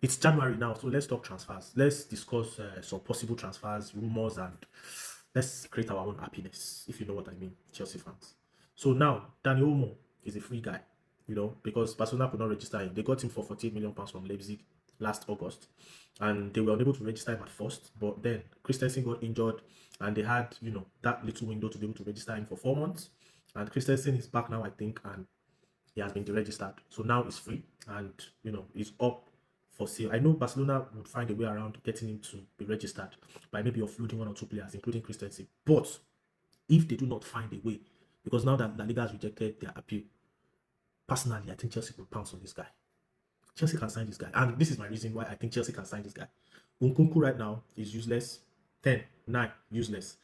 It's January now, so let's talk transfers. Let's discuss some possible transfers, rumors, and let's create our own happiness, if you know what I mean, Chelsea fans. So now, Dani Olmo is a free guy, because Barcelona could not register him. They got him for £48 million from Leipzig last August, and they were unable to register him at first. But then Christensen got injured, and they had, that little window to be able to register him for 4 months. And Christensen is back now, I think, and he has been deregistered. So now it's free and it's up for sale. I know Barcelona would find a way around getting him to be registered by maybe offloading one or two players, including Christensen. But if they do not find a way, because now that La Liga has rejected their appeal, personally, I think Chelsea will pounce on this guy. Chelsea can sign this guy. And this is my reason why I think Chelsea can sign this guy. Nkunku right now is useless. 10, 9, useless.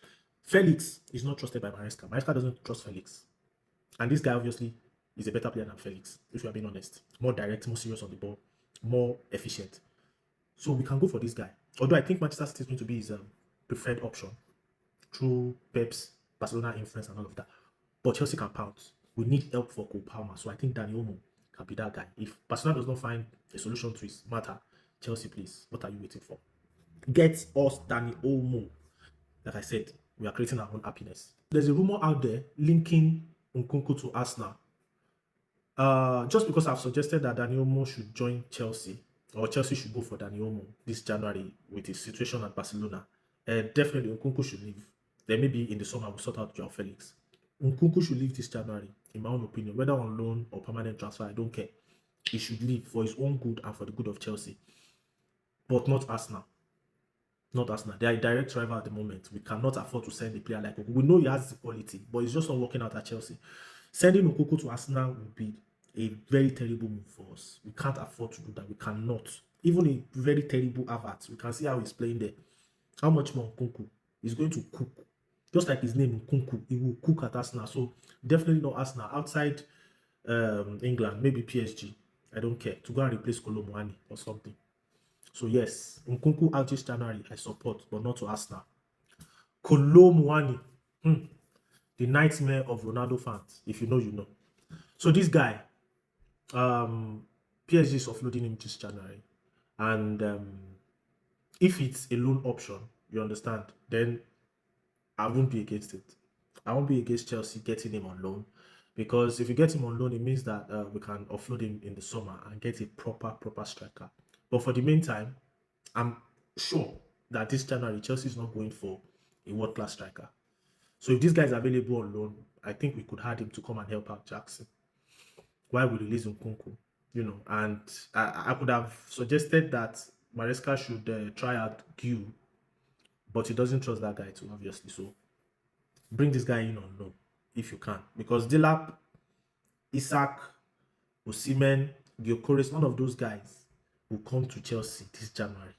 Felix is not trusted by Maresca. Maresca doesn't trust Felix. And this guy obviously is a better player than Felix, if you are being honest. More direct, more serious on the ball, more efficient. So we can go for this guy. Although I think Manchester City is going to be his preferred option through Pep's Barcelona influence and all of that. But Chelsea can pounce. We need help for Cole Palmer. So I think Dani Olmo can be that guy. If Barcelona does not find a solution to his matter, Chelsea, please, what are you waiting for? Get us Dani Olmo. Like I said, we are creating our own happiness. There's a rumor out there linking Nkunku to Arsenal. Just because I've suggested that Dani Olmo should join Chelsea, or Chelsea should go for Dani Olmo this January with his situation at Barcelona, definitely Nkunku should leave. Then maybe in the summer we'll sort out Joao Felix. Nkunku should leave this January, in my own opinion, whether on loan or permanent transfer, I don't care. He should leave for his own good and for the good of Chelsea, but not Arsenal. Not Arsenal. They are a direct rival at the moment. We cannot afford to send a player like Nkunku. We know he has the quality, but it's just not working out at Chelsea. Sending Nkunku to Arsenal would be a very terrible move for us. We can't afford to do that. We cannot. Even a very terrible Havertz, we can see how he's playing there. How much more Nkunku? He's going to cook. Just like his name, Nkunku, he will cook at Arsenal. So definitely not Arsenal. Outside England, maybe PSG. I don't care. To go and replace Kolo Muani or something. So yes, Nkunku out this January, I support, but not to Arsenal. Kolo Muani, the nightmare of Ronaldo fans. If you know, you know. So this guy, PSG is offloading him this January, and if it's a loan option, you understand, then I won't be against it. I won't be against Chelsea getting him on loan, because if you get him on loan, it means that we can offload him in the summer and get a proper striker. But for the meantime, I'm sure that this January Chelsea is not going for a world-class striker. So if this guy is available on loan, I think we could add him to come and help out Jackson while we release Nkunku, and I could have suggested that Maresca should try out Gu, but he doesn't trust that guy too, obviously. So bring this guy in on loan if you can, because Delap, Isaac, Osimhen, Gyökeres, none of those guys will come to Chelsea this January.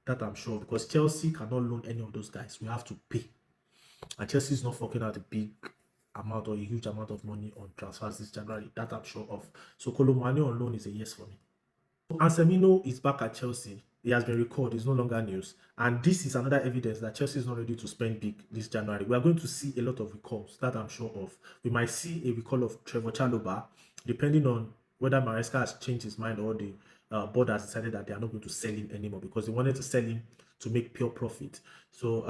That I'm sure, because Chelsea cannot loan any of those guys. We have to pay, and Chelsea is not forking out a big amount or a huge amount of money on transfers this January. That I'm sure of. So Kolo Muani on loan is a yes for me. Anselmino is back at Chelsea. He has been recalled. It's no longer news. And this is another evidence that Chelsea is not ready to spend big this January. We are going to see a lot of recalls. That I'm sure of. We might see a recall of Trevor Chalobah, depending on whether Maresca has changed his mind or the board has decided that they are not going to sell him anymore, because they wanted to sell him to make pure profit. So,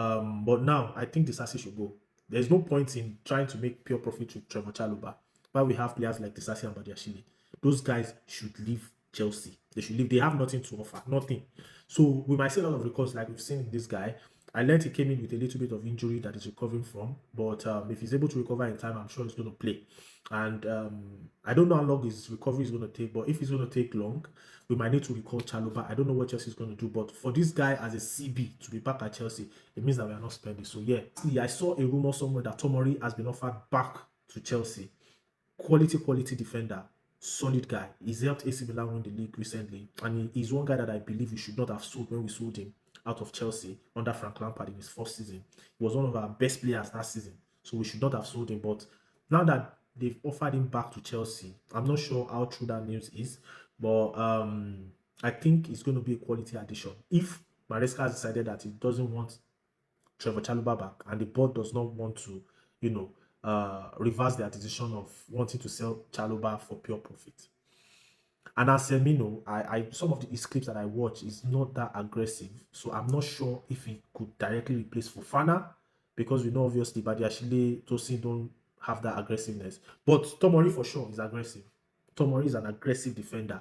but now I think Disasi should go. There's no point in trying to make pure profit with Trevor Chalobah, while we have players like Disasi and Badiashile. Those guys should leave Chelsea. They should leave. They have nothing to offer. Nothing. So we might see a lot of records like we've seen in this guy. I learned he came in with a little bit of injury that he's recovering from, but if he's able to recover in time, I'm sure he's going to play. And I don't know how long his recovery is going to take, but if it's going to take long, we might need to recall Chalobah. I don't know what Chelsea is going to do, but for this guy as a CB to be back at Chelsea, it means that we are not spending. So yeah, I saw a rumor somewhere that Tomori has been offered back to Chelsea. Quality defender. Solid guy. He's helped AC Milan win the league recently, and he's one guy that I believe we should not have sold when we sold him out of Chelsea under Frank Lampard in his first season. He was one of our best players that season, so we should not have sold him. But now that they've offered him back to Chelsea, I'm not sure how true that news is, but I think it's going to be a quality addition. If Maresca has decided that he doesn't want Trevor Chalobah back, and the board does not want to, reverse their decision of wanting to sell Chalobah for pure profit. And as Firmino, I some of his clips that I watch is not that aggressive, so I'm not sure if he could directly replace Fofana because we know obviously Badiashile, Tosin don't have that aggressiveness. But Tomori for sure is aggressive. Tomori is an aggressive defender.